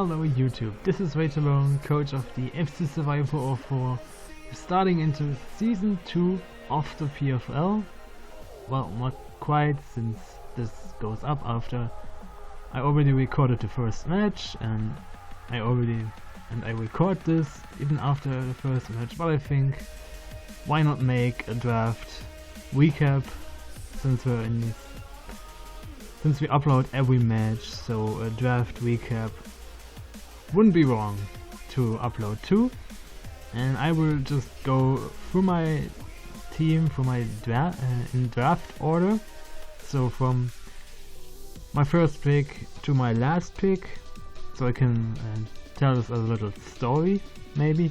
Hello YouTube, this is Waytalone, coach of the FC Seviper 04, starting into Season 2 of the PFL. Well, not quite, since this goes up after I already recorded the first match, and I record this even after the first match, but I think why not make a draft recap since we upload every match, so a draft recap wouldn't be wrong to upload too. And I will just go through my team for my in draft order, so from my first pick to my last pick, so I can tell us a little story maybe.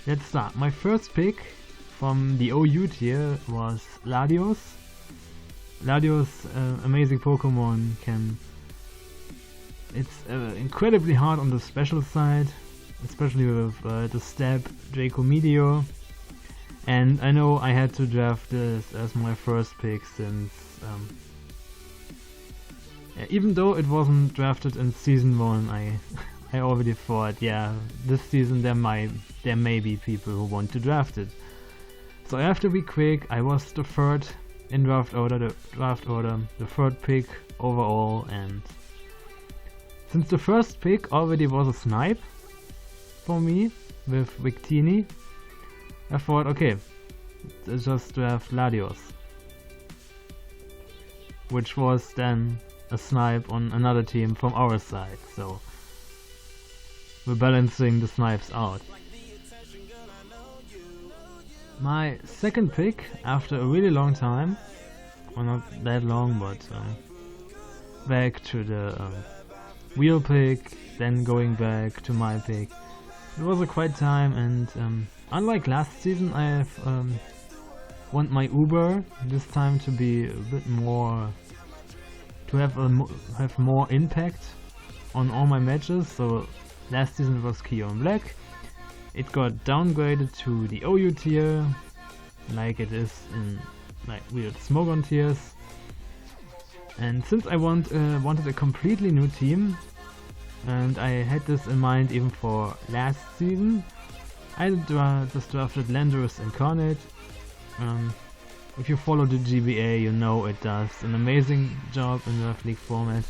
Let's start. My first pick from the OU tier was Latios. Latios, amazing Pokemon, it's incredibly hard on the special side, especially with the stab Draco Meteor, and I know I had to draft this as my first pick since even though it wasn't drafted in Season 1, I already thought, yeah, this season there may be people who want to draft it. So I have to be quick. I was the third in draft order, the third pick overall, and since the first pick already was a snipe for me with Victini, I thought, okay, let's just draft Latios, which was then a snipe on another team from our side, so we're balancing the snipes out. My second pick, after a really long time, well, not that long, but back to the wheel pick, then going back to my pick. It was a quiet time, and unlike last season, I have want my Uber this time to be a bit more, to have more impact on all my matches. So last season it was Kion Black. It got downgraded to the OU tier, like it is in like weird Smogon tiers. And since I wanted a completely new team, and I had this in mind even for last season, I just drafted Landorus Incarnate. If you follow the GBA, you know it does an amazing job in Draft League format.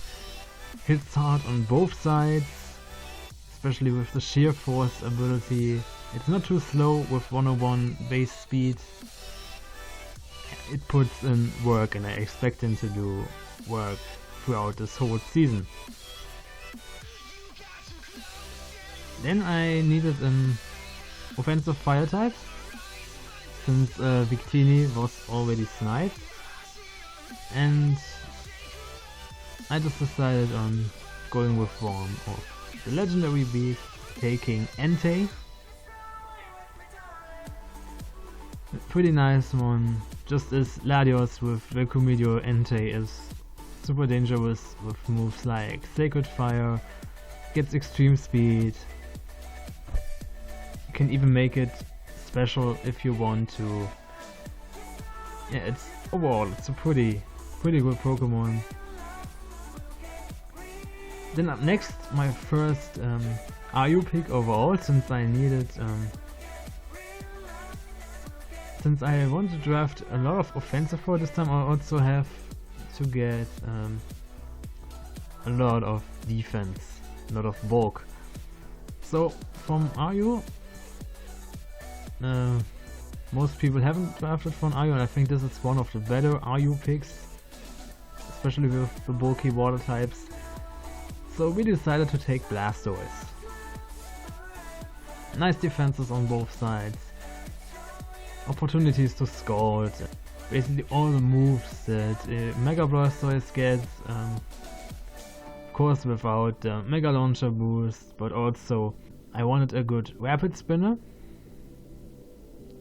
Hits hard on both sides, especially with the sheer force ability. It's not too slow with 101 base speed. It puts in work, and I expect him to do work throughout this whole season. Then I needed an offensive fire type, since Victini was already sniped, and I just decided on going with one of the legendary beak, taking Entei. A pretty nice one, just as Latios with Draco Meteor. Entei is super dangerous with moves like Sacred Fire, gets extreme speed, you can even make it special if you want to. Yeah, it's a pretty good Pokemon. Then up next, my first RU pick overall, since I needed since I want to draft a lot of offensive for this time, I also have to get a lot of defense, a lot of bulk. So from RU, most people haven't drafted from RU, and I think this is one of the better RU picks, especially with the bulky water types. So we decided to take Blastoise. Nice defenses on both sides, opportunities to scald, basically all the moves that Mega Blastoise gets, of course without the Mega Launcher boost, but also I wanted a good Rapid Spinner,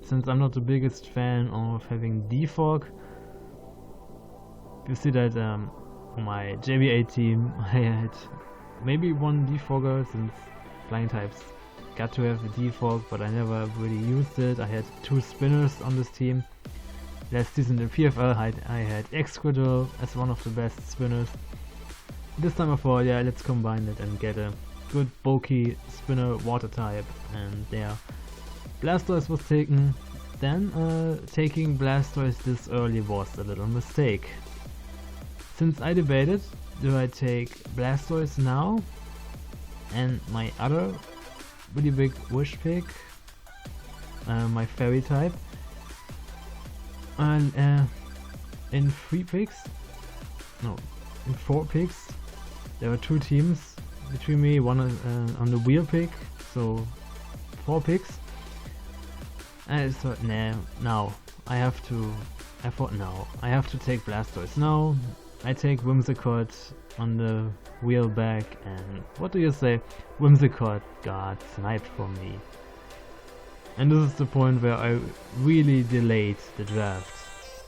since I'm not the biggest fan of having Defog. You see that on my JBA team I had maybe one Defogger, since flying types got to have a Defog, but I never really used it. I had two spinners on this team. Last season in PFL I had Excadrill as one of the best spinners. this time I thought, yeah, let's combine it and get a good bulky spinner water type, and there Blastoise was taken. Then taking Blastoise this early was a little mistake. Since I debated, do I take Blastoise now and my other really big wish pick, my fairy type, and in 4 picks there were 2 teams between me, one on the wheel pick, so 4 picks. And I thought, no, I have to take Blastoise now. I take Whimsicott on the wheel back, and what do you say? Whimsicott got sniped for me. And this is the point where I really delayed the draft,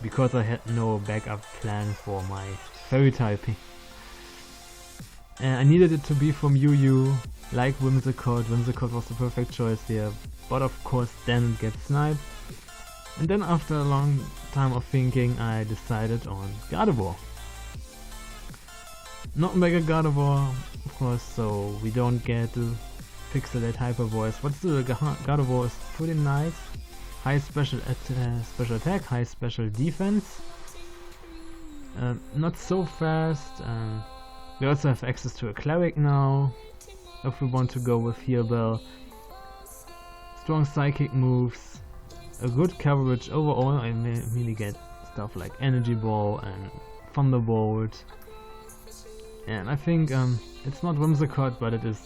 because I had no backup plan for my fairy typing. And I needed it to be from UU, like Whimsicott. Whimsicott was the perfect choice here, but of course then it gets sniped. And then after a long time of thinking, I decided on Gardevoir. Not Mega Gardevoir, of course, so we don't get the Pixelate Hyper Voice, but still Gardevoir is pretty nice. High special attack, high special defense. Not so fast. We also have access to a Cleric now, if we want to go with Heal Bell. Strong psychic moves, a good coverage overall. I mainly get stuff like Energy Ball and Thunderbolt. And I think it's not Whimsicott, but it is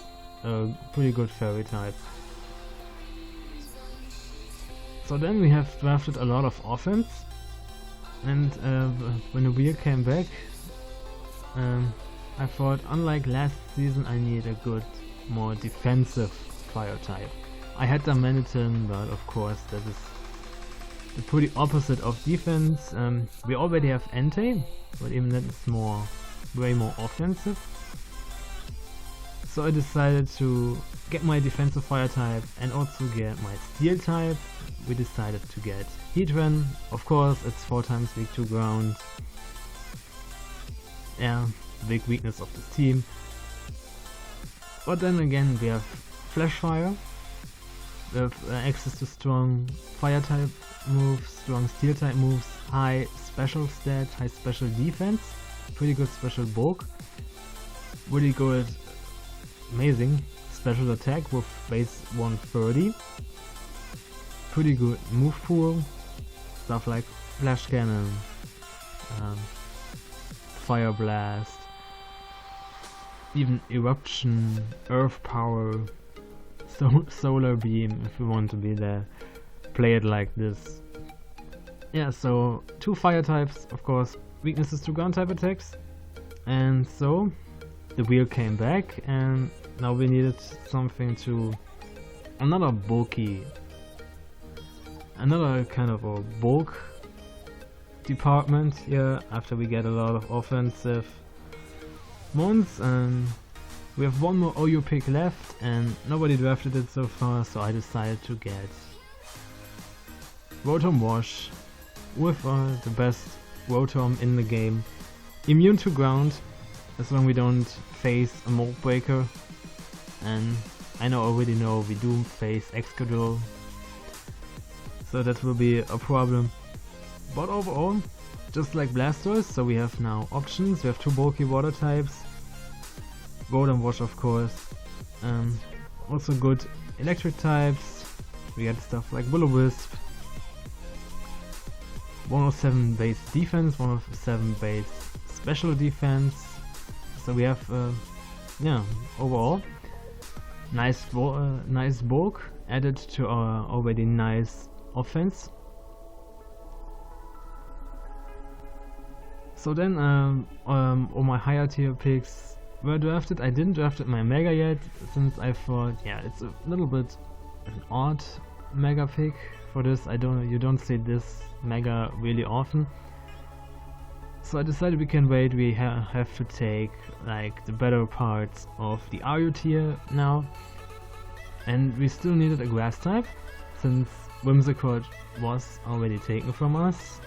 a pretty good fairy type. So then we have drafted a lot of offense, and when the wheel came back, I thought, unlike last season, I need a good, more defensive fire type. I had Darmanitan, but of course that is the pretty opposite of defense. We already have Entei, but even that is way more offensive. So I decided to get my defensive fire type and also get my steel type. We decided to get Heatran. Of course, it's 4 times weak to ground. Yeah, big weakness of this team. But then again, we have Flash Fire. We have access to strong fire type moves, strong steel type moves, high special stat, high special defense, pretty good special bulk, really good, amazing special attack with base 130, pretty good move pool, stuff like Flash Cannon, Fire Blast, even Eruption, Earth Power, Solar Beam if we want to be there, play it like this. Yeah, so 2 fire types, of course, weaknesses to ground type attacks, and so the wheel came back, and now we needed something to another kind of a bulk department here after we get a lot of offensive mons, and we have 1 more OU pick left and nobody drafted it so far, so I decided to get Rotom Wash with the best Rotom in the game. Immune to ground as long as we don't face a Mold Breaker, and I already know we do face Excadrill, so that will be a problem. But overall, just like Blastoise, so we have now options. We have 2 bulky water types, Rotom Wash of course, also good electric types. We get stuff like Will-O-Wisp, 107 base defense, 107 base special defense. So we have, yeah, overall nice bulk added to our already nice offense. So then all my higher tier picks were drafted. I didn't draft my Mega yet, since I thought, yeah, it's a little bit an odd Mega pick for this. You don't see this Mega really often. So I decided we can wait. We have to take like the better parts of the RU tier now, and we still needed a grass type since Whimsicott was already taken from us.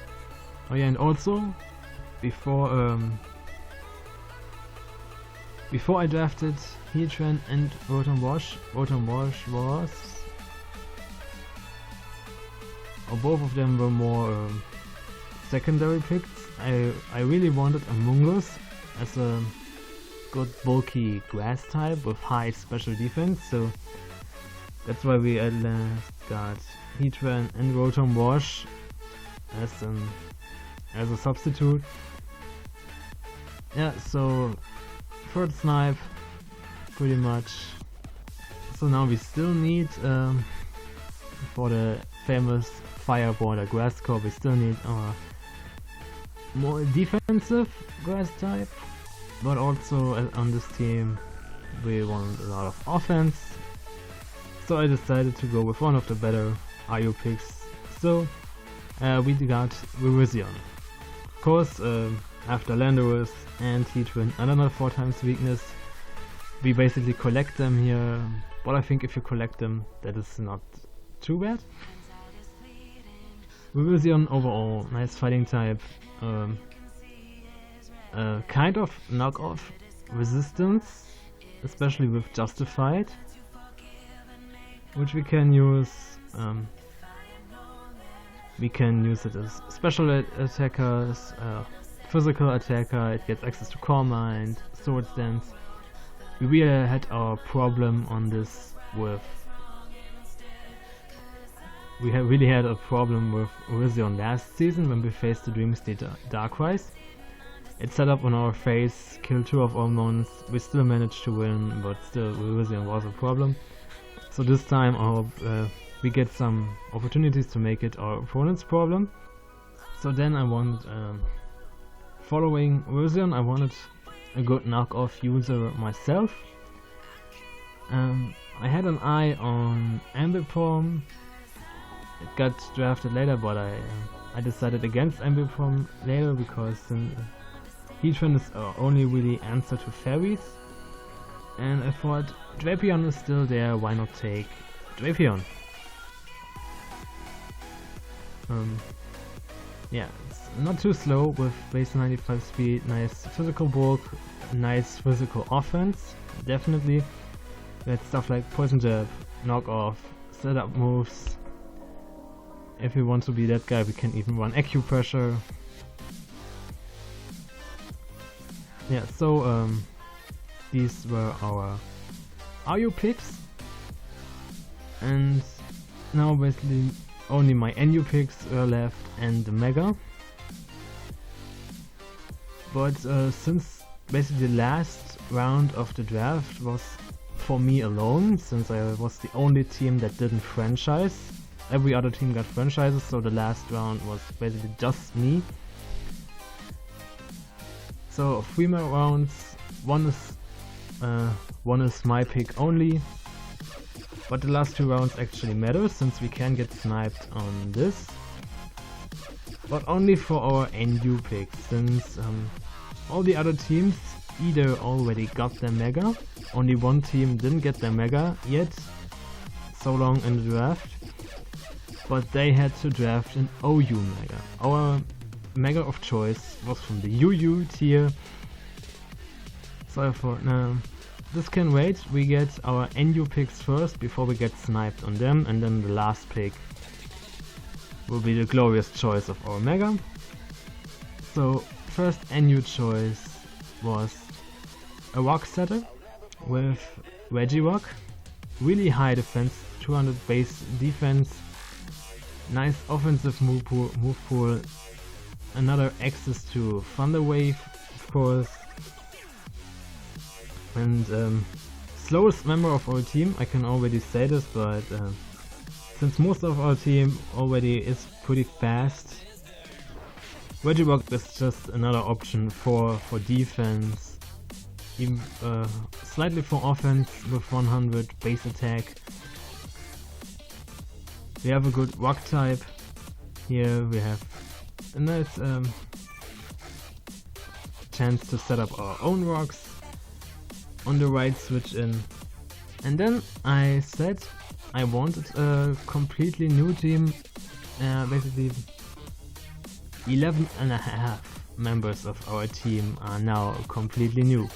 Oh yeah, and also before Before I drafted Ährwin and Rotom Wash was, or both of them were more secondary picks. I really wanted a Mungus as a good bulky grass type with high special defense, so that's why we at last got Ährwin and Rotom Wash as a substitute. Yeah, so third snipe, pretty much. So now we still need, for the famous Fire Border Grass Core, we still need our more defensive grass type, but also on this team we want a lot of offense. So I decided to go with one of the better IU picks. So we got Virizion. Of course, after Landorus and Ährwin, another 4 times weakness, we basically collect them here, but I think if you collect them, that is not too bad. Virizion overall, nice fighting type, kind of knockoff resistance, especially with Justified, which we can use. We can use it as special attackers, physical attacker, it gets access to Core Mind, Sword Dance. We really had our problem on this with... We really had a problem with Virizion last season when we faced the Dream State Darkrise. It set up on our face, killed 2 of our mons, we still managed to win, but still Virizion was a problem. So this time we get some opportunities to make it our opponent's problem. So then I wanted, following Virizion, I wanted a good knockoff user myself. I had an eye on Ambipom. It got drafted later, but I decided against Ambipom later because Ährwin is our only really answer to fairies. And I thought Drapion is still there, why not take Drapion? Yeah, it's not too slow with base 95 speed, nice physical bulk, nice physical offense, definitely. We had stuff like Poison Jab, Knock Off, setup moves. If we want to be that guy, we can even run Acupressure. Yeah, so these were our IU picks, and now basically only my NU picks were left and the Mega. But since basically the last round of the draft was for me alone, since I was the only team that didn't franchise, every other team got franchises, so the last round was basically just me. So 3 more rounds, one is my pick only, but the last 2 rounds actually matter since we can get sniped on this, but only for our NU pick, since all the other teams either already got their Mega, only one team didn't get their Mega yet, so long in the draft, but they had to draft an OU Mega. Our Mega of choice was from the UU tier, so I thought, nah, this can wait, we get our NU picks first before we get sniped on them, and then the last pick will be the glorious choice of our Mega. So first NU choice was a Rock Setter with Regirock, really high defense, 200 base defense, nice offensive move pool, another access to Thunder Wave, of course, and slowest member of our team. I can already say this, but since most of our team already is pretty fast, Regirock is just another option for defense, even slightly for offense with 100 base attack. We have a good rock type here, we have a nice chance to set up our own rocks on the right switch in. And then I said I wanted a completely new team, basically 11.5 members of our team are now completely new.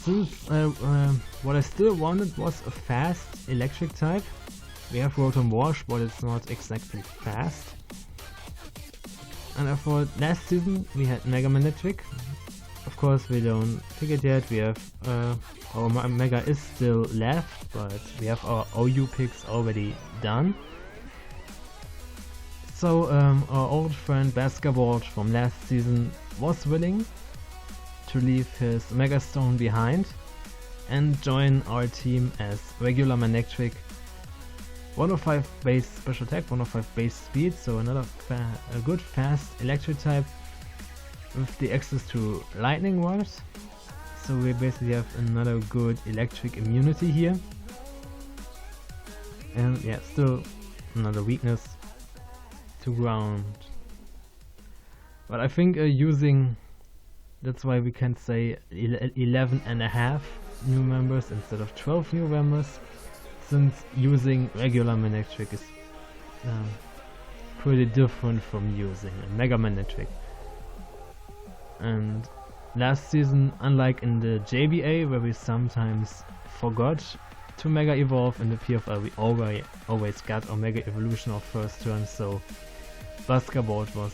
since what I still wanted was a fast electric type. We have Rotom Wash, but it's not exactly fast. And I thought last season we had Mega Manectric. Of course we don't pick it yet, we have our Mega is still left, but we have our OU picks already done. So our old friend Basketball from last season was willing to leave his Mega Stone behind and join our team as regular Manectric. 105 base special attack, 105 base speed, so another a good fast electric type with the access to lightning rods. So we basically have another good electric immunity here. And yeah, still another weakness to ground. But I think using, that's why we can say 11 and a half new members instead of 12 new members, since using regular Manectric is pretty different from using a Mega Manectric. And last season, unlike in the JBA where we sometimes forgot to Mega Evolve, in the PFL we always got our Mega Evolution of first turn, so Basketball was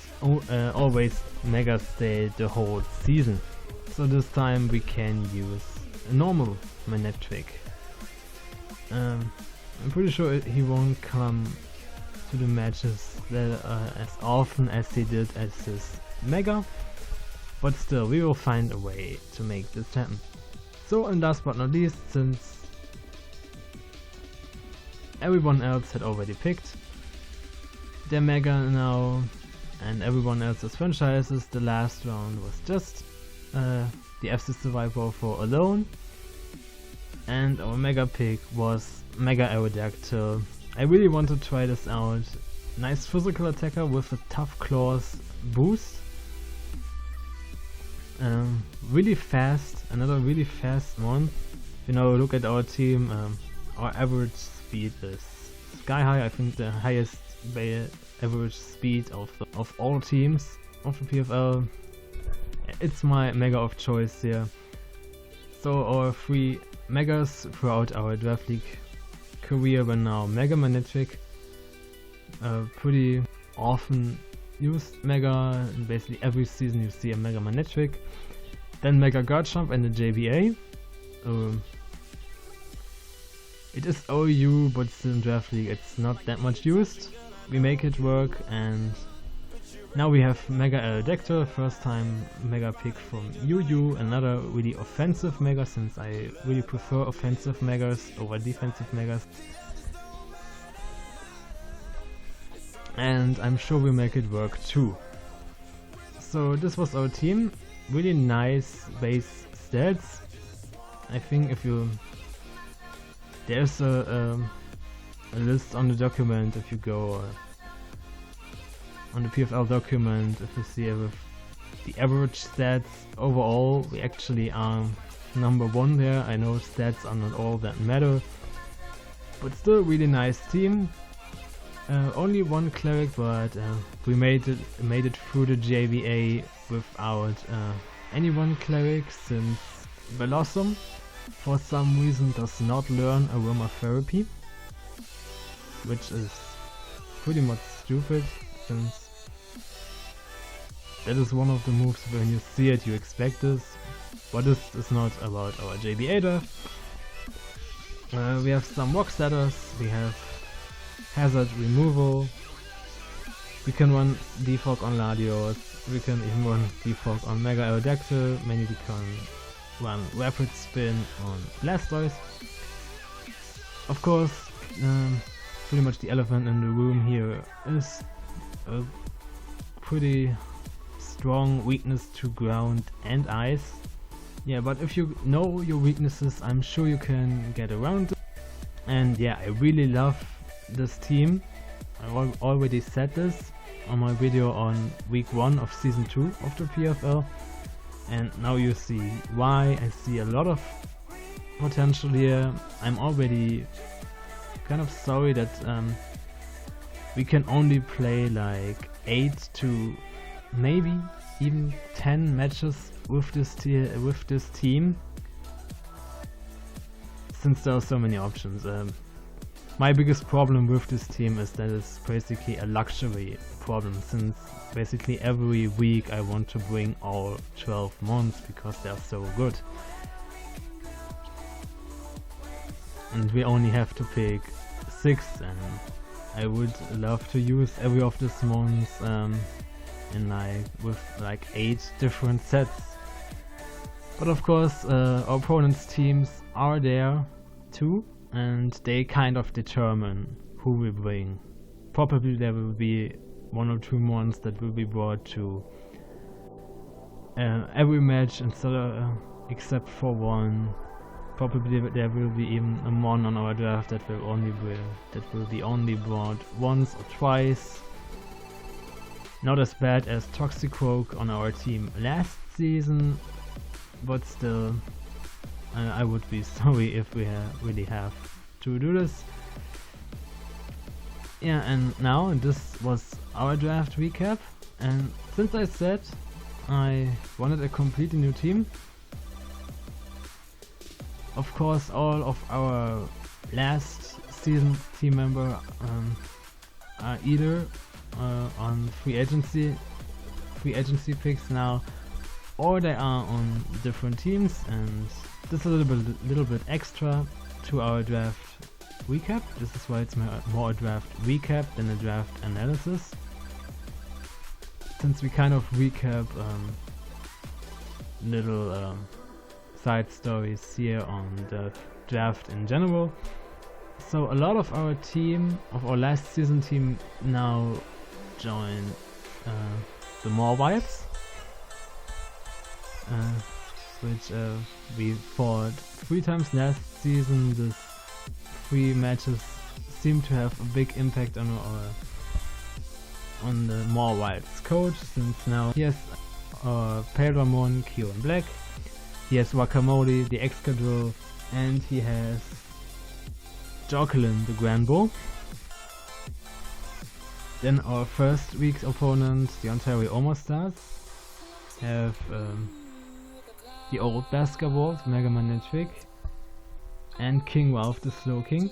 always Mega Stay the whole season. So this time we can use a normal Manectric. I'm pretty sure he won't come to the matches that as often as he did as his Mega, but still we will find a way to make this happen. So, and last but not least, since everyone else had already picked their Mega now and everyone else's franchises, the last round was just the FC Seviper for alone. And our Mega pick was Mega Aerodactyl. I really want to try this out. Nice physical attacker with a tough claws boost. Really fast, another really fast one. You know, look at our team, our average speed is sky high. I think the highest average speed of all teams of the PFL. It's my Mega of choice here. So our three Megas throughout our Draft League career were now Mega Manectric, pretty often used Mega, and basically every season you see a Mega Manectric. Then Mega Garchomp and the JBA. It is OU, but still in Draft League it's not that much used. We make it work, and now we have Mega Aerodactyl, first time Mega pick from UU, another really offensive Mega, since I really prefer offensive Megas over defensive Megas. And I'm sure we'll make it work too. So this was our team, really nice base stats. I think if you... there's a list on the document if you go on the PFL document. If you see with the average stats overall, we actually are number one there. I know stats are not all that matter, but still really nice team. Only one cleric, but we made it through the JVA without any one cleric, since Velossum for some reason does not learn aromatherapy, which is pretty much stupid, since that is one of the moves when you see it you expect this, but this is not about our JBA draft. We have some rock setters, we have hazard removal, we can run defog on Latios, we can even run defog on Mega Aerodactyl, maybe we can run rapid spin on Blastoise. Of course, pretty much the elephant in the room here is a pretty strong weakness to ground and ice. Yeah, but if you know your weaknesses, I'm sure you can get around it. And yeah, I really love this team. I already said this on my video on week 1 of season 2 of the PFL, and now you see why. I see a lot of potential here. I'm already kind of sorry that we can only play like 8 to maybe even 10 matches with this team. since there are so many options. My biggest problem with this team is that it's basically a luxury problem, since basically every week I want to bring all 12 months because they are so good. And we only have to pick 6, and I would love to use every of these months with 8 different sets. But of course our opponent's teams are there too, and they kind of determine who we bring. Probably there will be 1 or 2 months that will be brought to every match except for 1. Probably there will be even a mon on our draft that will be only brought once or twice. Not as bad as Toxicroak on our team last season, but still, I would be sorry if we really have to do this. Yeah, and now this was our draft recap, and since I said I wanted a completely new team, of course all of our last season team member are either on free agency picks now, or they are on different teams, and this is a little bit extra to our draft recap. This is why it's more a draft recap than a draft analysis, since we kind of recap little side stories here on the draft in general. So a lot of our last season team now join the More Wilds, which we fought 3 times last season. These 3 matches seem to have a big impact on the More Wilds coach, since now he has Pale Ramon, Kyo in black, he has Wakamori, the Excadrill, and he has Jocelyn, the Granbull. Then our first week's opponents, the Ontario Omo Stars, have the old Basketballs, Mega Man and Trick, and King Ralph, the Slow King.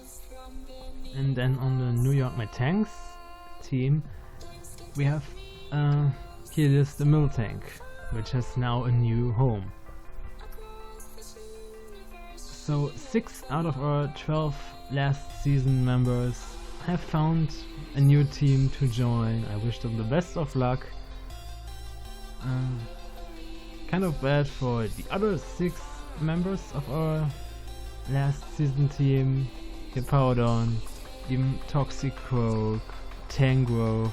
And then on the New York Metanks team, we have Helios, the Miltank, which has now a new home. So 6 out of our 12 last season members have found a new team to join. I wish them the best of luck. Kind of bad for the other 6 members of our last season team: Hippowdon, Toxicroak, Tangrowth,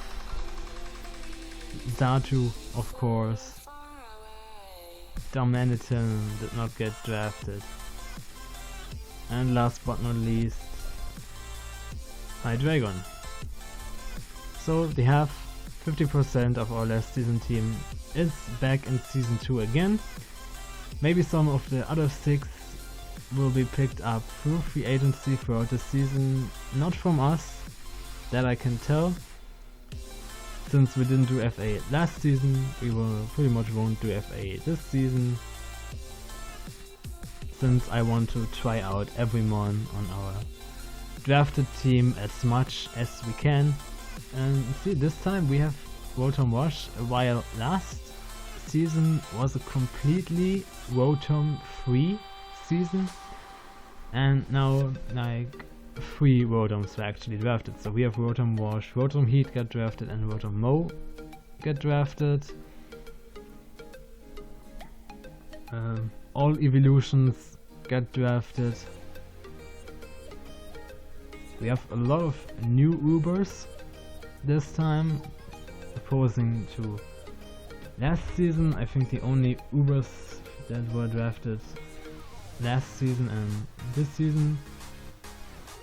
Datu, of course. Darmanitan did not get drafted. And last but not least, Hydreigon. So they have 50% of our last season team is back in season 2 again. Maybe some of the other 6 will be picked up through free agency throughout the season, not from us, that I can tell. Since we didn't do FA last season, we will pretty much won't do FA this season, since I want to try out everyone on our drafted team as much as we can. And see, this time we have Rotom Wash, while last season was a completely Rotom free season, and now 3 Rotoms were actually drafted. So we have Rotom Wash, Rotom Heat got drafted, and Rotom Mo got drafted. All evolutions got drafted. We have a lot of new Ubers this time, opposing to last season. I think the only Ubers that were drafted last season and this season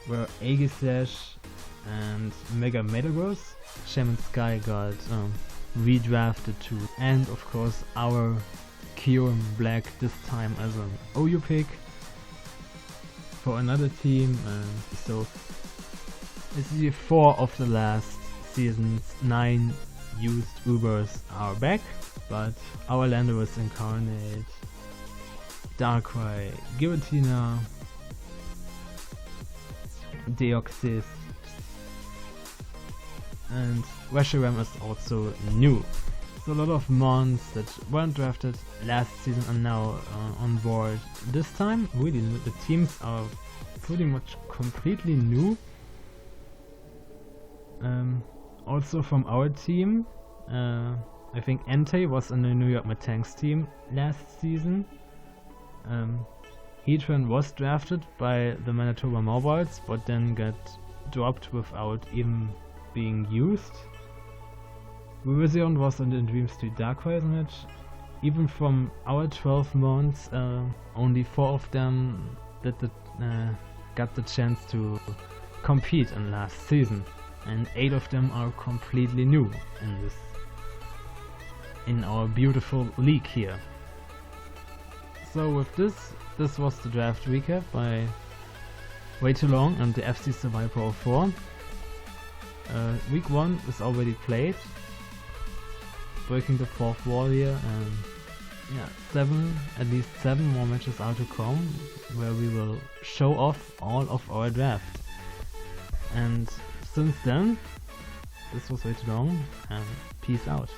were Aegislash and Mega Metagross. Shaman Sky got redrafted too, and of course our Kyo Black this time as an OU pick for another team. So it's the 4 of the last season's 9 used Ubers are back, but our Landorus Incarnate, Darkrai, Giratina, Deoxys, and Reshiram is also new. So a lot of mons that weren't drafted last season are now on board this time. Really, the teams are pretty much completely new. Also from our team, I think Entei was in the New York Matanks team last season. Heatran was drafted by the Manitoba Mobiles, but then got dropped without even being used. Virizion was in the Dream Street Darkrai match. Even from our 12 months, only 4 of them got the chance to compete in last season, and 8 of them are completely new in our beautiful league here. So with this was the draft recap by Way Too Long and the FC Seviper 04. Week 1 is already played, breaking the 4th wall here, and yeah, at least 7 more matches are to come, where we will show off all of our draft. And since then, this was Way Too Long, and peace out.